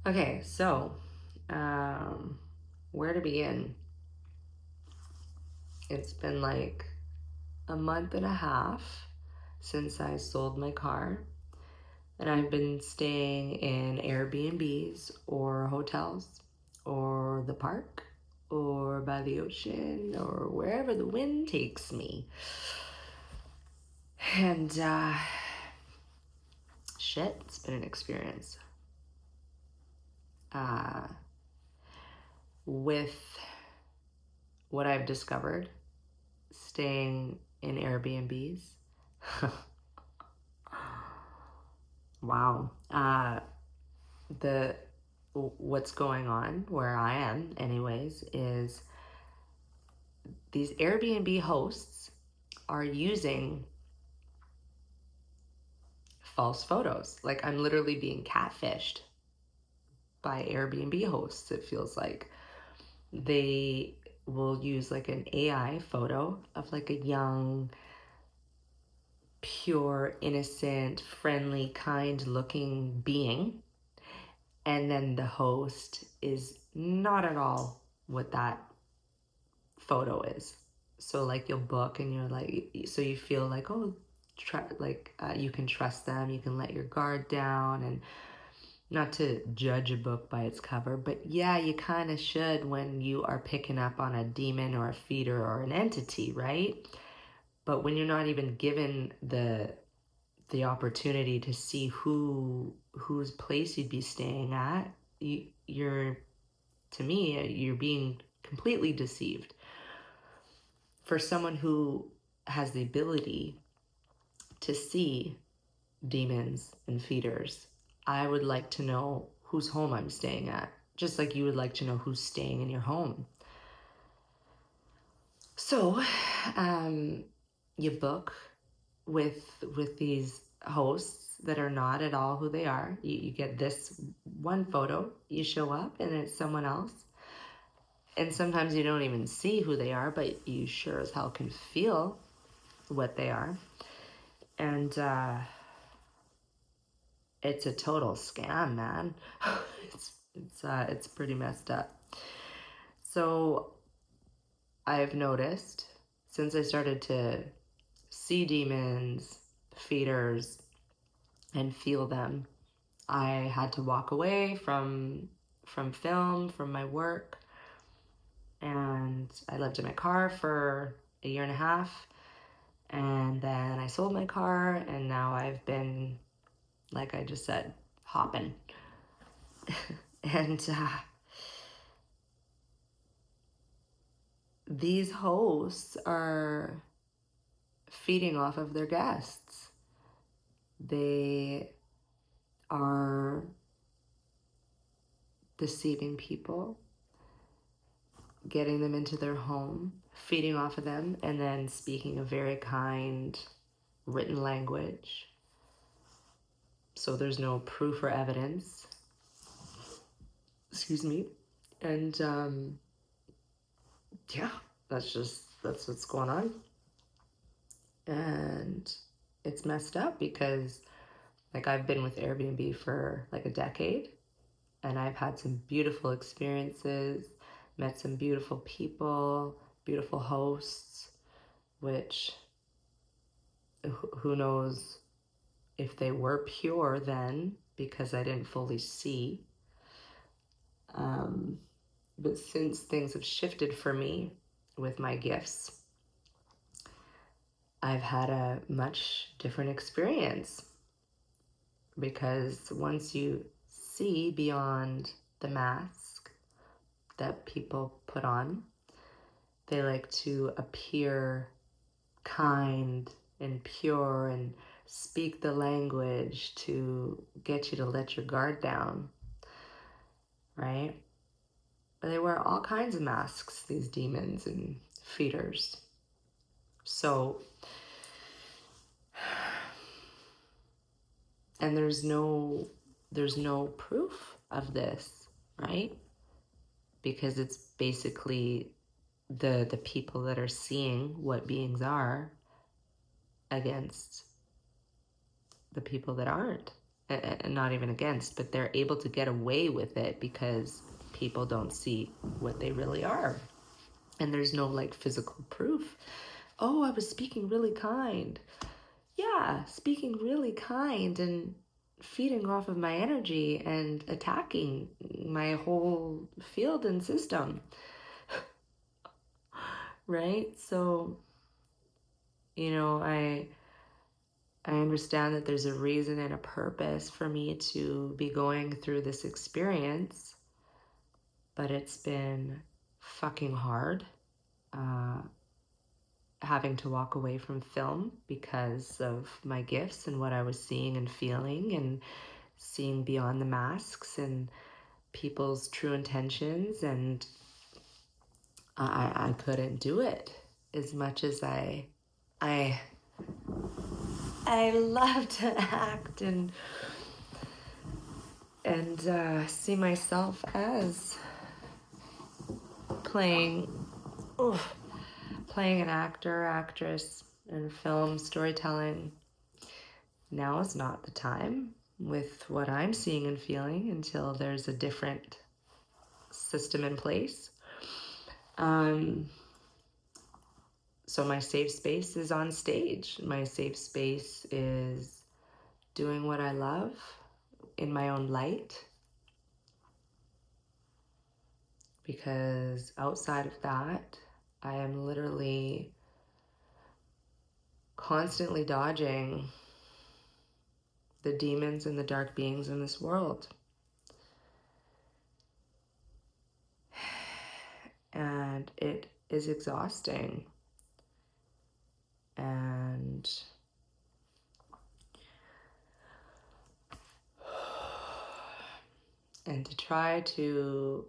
Okay, so where to begin? It's been like a month and a half since I sold my car, and I've been staying in Airbnbs or hotels or the park or by the ocean or wherever the wind takes me. And shit, it's been an experience. With what I've discovered staying in Airbnbs. Wow. The what's going on where I am anyways is these Airbnb hosts are using false photos. Like I'm literally being catfished by Airbnb hosts. It feels like they will use like an AI photo of like a young, pure, innocent, friendly, kind looking being. And then the host is not at all what that photo is. So like you'll book and you're like, so you feel like, oh, you can trust them, you can let your guard down, and not to judge a book by its cover, but yeah, you kind of should when you are picking up on a demon or a feeder or an entity, right? But when you're not even given the opportunity to see whose place you'd be staying at, you're, to me, you're being completely deceived. For someone who has the ability to see demons and feeders, I would like to know whose home I'm staying at, just like you would like to know who's staying in your home. So, you book with these hosts that are not at all who they are. You get this one photo, you show up, and it's someone else. And sometimes you don't even see who they are, but you sure as hell can feel what they are. And it's a total scam, man. It's pretty messed up. So I've noticed since I started to see demons, feeders, and feel them, I had to walk away from film, from my work, and I lived in my car for a year and a half, and then I sold my car, and now I've been, like I just said, hopping. And these hosts are feeding off of their guests. They are deceiving people, getting them into their home, feeding off of them, and then speaking a very kind written language. So there's no proof or evidence. Excuse me. And yeah, that's what's going on. And it's messed up because like I've been with Airbnb for like a decade, and I've had some beautiful experiences, met some beautiful people, beautiful hosts, which who knows if they were pure then, because I didn't fully see. But since things have shifted for me with my gifts, I've had a much different experience, because once you see beyond the mask that people put on, they like to appear kind and pure and speak the language to get you to let your guard down, right? But they wear all kinds of masks, these demons and feeders. So, and there's no proof of this, right? Because it's basically the people that are seeing what beings are against the people that aren't. and not even against, but they're able to get away with it because people don't see what they really are. And there's no like physical proof. Oh, I was speaking really kind. Yeah, speaking really kind and feeding off of my energy and attacking my whole field and system. Right? So, I understand that there's a reason and a purpose for me to be going through this experience, but it's been fucking hard. Having to walk away from film because of my gifts and what I was seeing and feeling and seeing beyond the masks and people's true intentions, and I couldn't do it as much as I love to act and see myself as playing an actor, actress in film, storytelling. Now is not the time with what I'm seeing and feeling until there's a different system in place. So my safe space is on stage. My safe space is doing what I love in my own light. Because outside of that, I am literally constantly dodging the demons and the dark beings in this world. And it is exhausting. And to try to,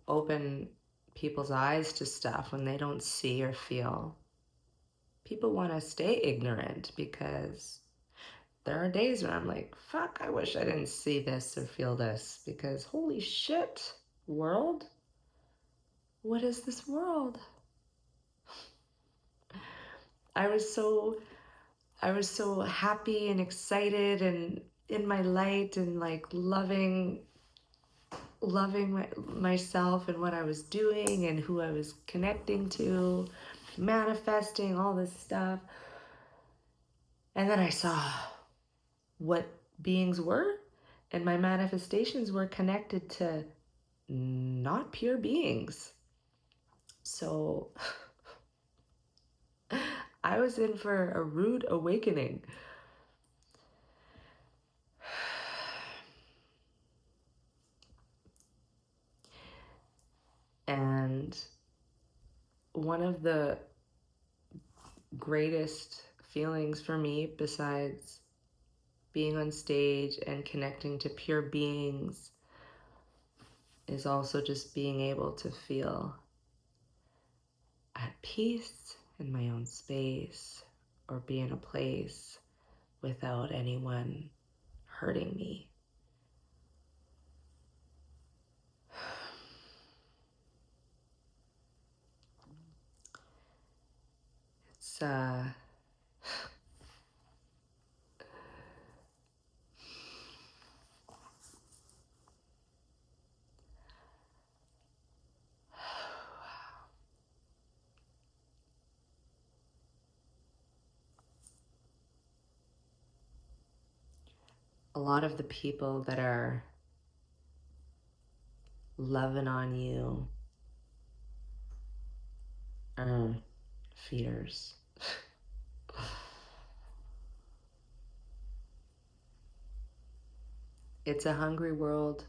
open people's eyes to stuff when they don't see or feel. People want to stay ignorant because there are days when I'm like, fuck, I wish I didn't see this or feel this, because holy shit, world, what is this world? I was so happy and excited and in my light and like loving myself and what I was doing and who I was connecting to, manifesting all this stuff. And then I saw what beings were, and my manifestations were connected to not pure beings. So I was in for a rude awakening. And one of the greatest feelings for me, besides being on stage and connecting to pure beings, is also just being able to feel at peace in my own space or be in a place without anyone hurting me. It's a lot of the people that are loving on you are feeders. It's a hungry world.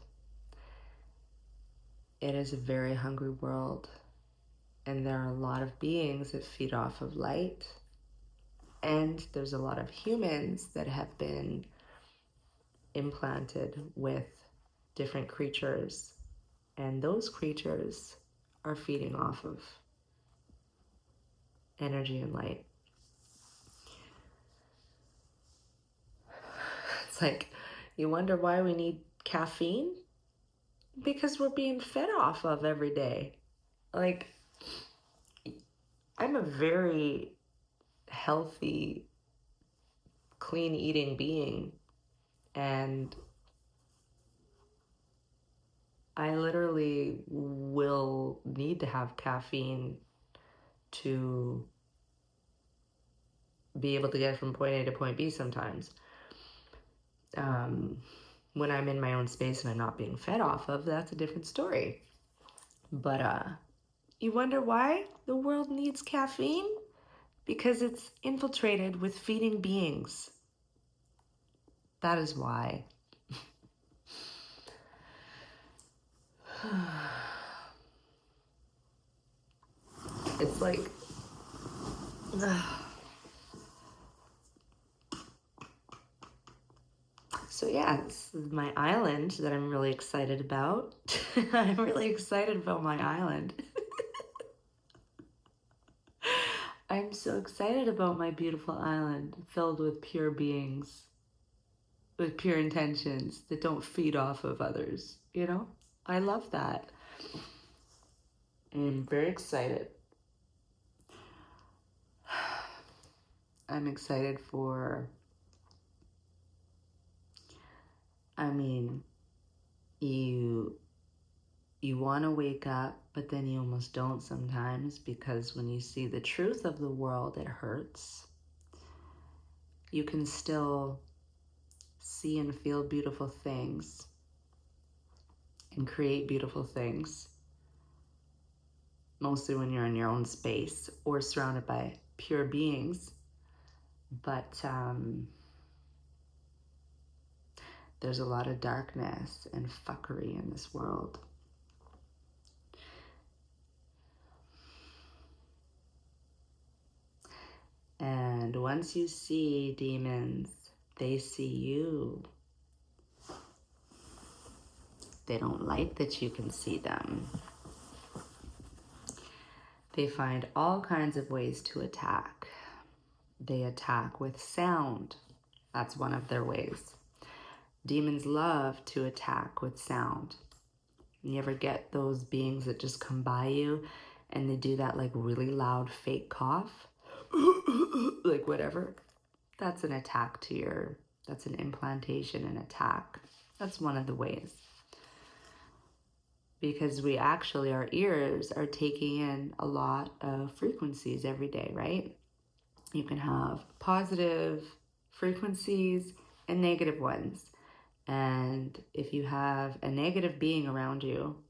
It is a very hungry world. And there are a lot of beings that feed off of light. And there's a lot of humans that have been implanted with different creatures. And those creatures are feeding off of energy and light. It's like, you wonder why we need caffeine? Because we're being fed off of every day. Like, I'm a very healthy, clean eating being, and I literally will need to have caffeine to be able to get from point A to point B sometimes. When I'm in my own space and I'm not being fed off of, that's a different story. But you wonder why the world needs caffeine? Because it's infiltrated with feeding beings. That is why. It's like... So yeah, this is my island that I'm really excited about. I'm really excited about my island. I'm so excited about my beautiful island filled with pure beings, with pure intentions that don't feed off of others, you know? I love that. I'm very excited. I'm excited for... you want to wake up, but then you almost don't sometimes, because when you see the truth of the world, it hurts. You can still see and feel beautiful things and create beautiful things, mostly when you're in your own space or surrounded by pure beings. But there's a lot of darkness and fuckery in this world. And once you see demons, they see you. They don't like that you can see them. They find all kinds of ways to attack. They attack with sound. That's one of their ways. Demons love to attack with sound. You ever get those beings that just come by you and they do that like really loud fake cough? Like whatever. That's an attack to your, that's an implantation and attack. That's one of the ways. Because we actually, our ears are taking in a lot of frequencies every day, right? You can have positive frequencies and negative ones. And if you have a negative being around you,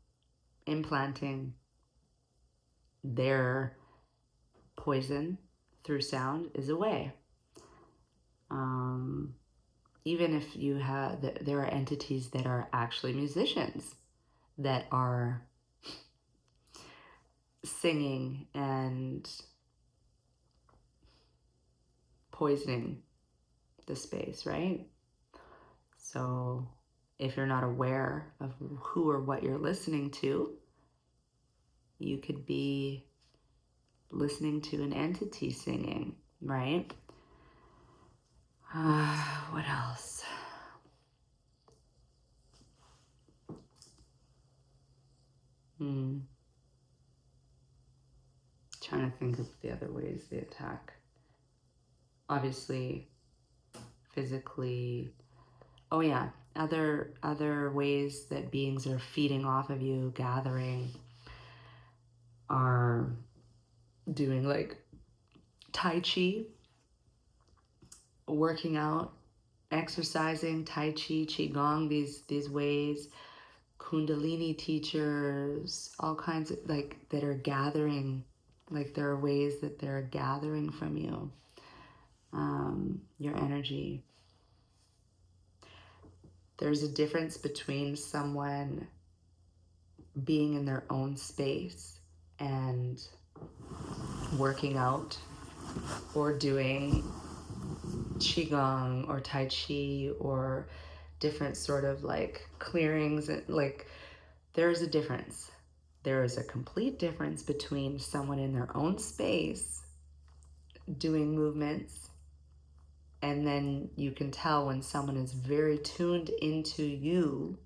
implanting their poison through sound is a way. Even if you have, there are entities that are actually musicians that are singing and poisoning the space, right? So if you're not aware of who or what you're listening to, you could be listening to an entity singing, right? What else? Trying to think of the other ways they attack. Obviously, physically. Oh yeah, other ways that beings are feeding off of you, gathering, are doing like Tai Chi, working out, exercising, Tai Chi, Qigong, these ways, Kundalini teachers, all kinds of, like, that are gathering, like there are ways that they're gathering from you, your energy. There's a difference between someone being in their own space and working out or doing Qigong or Tai Chi or different sort of like clearings. Like, there's a difference. There is a complete difference between someone in their own space doing movements, and then you can tell when someone is very tuned into you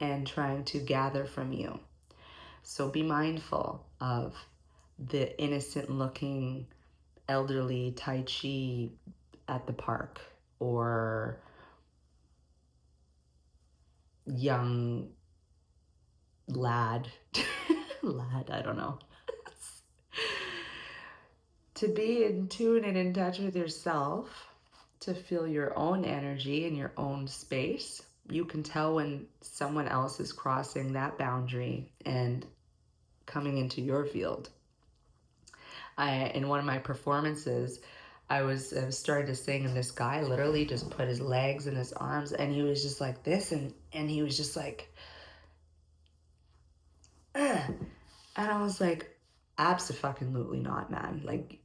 and trying to gather from you. So be mindful of the innocent looking elderly Tai Chi at the park, or young lad, I don't know. To be in tune and in touch with yourself, to feel your own energy in your own space. You can tell when someone else is crossing that boundary and coming into your field. In one of my performances, I was starting to sing, and this guy literally just put his legs and his arms, and he was just like this, and he was just like, and I was like, abso-fucking-lutely not, man. Like,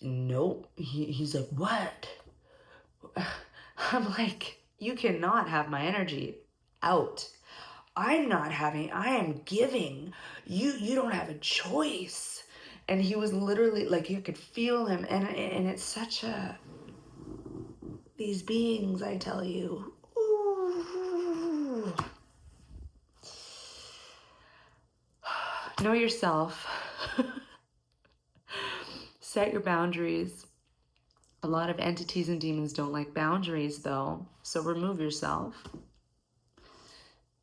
nope. He's like, what? I'm like, you cannot have my energy out. I'm not having, I am giving. You don't have a choice. And he was literally like, you could feel him. And it's such a, these beings, I tell you. Ooh. Know yourself. Set your boundaries. A lot of entities and demons don't like boundaries, though. So remove yourself.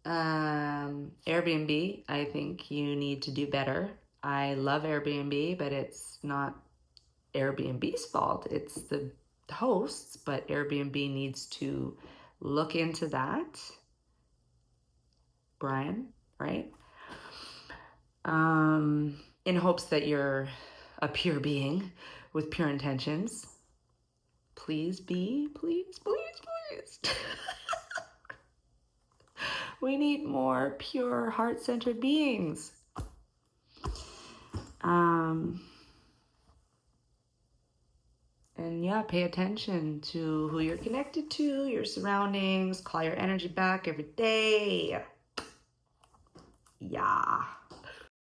Airbnb, I think you need to do better. I love Airbnb, but it's not Airbnb's fault. It's the hosts, but Airbnb needs to look into that. Brian, right? In hopes that you're a pure being with pure intentions. Please be, please. We need more pure, heart-centered beings. And yeah, pay attention to who you're connected to, your surroundings, call your energy back every day. Yeah.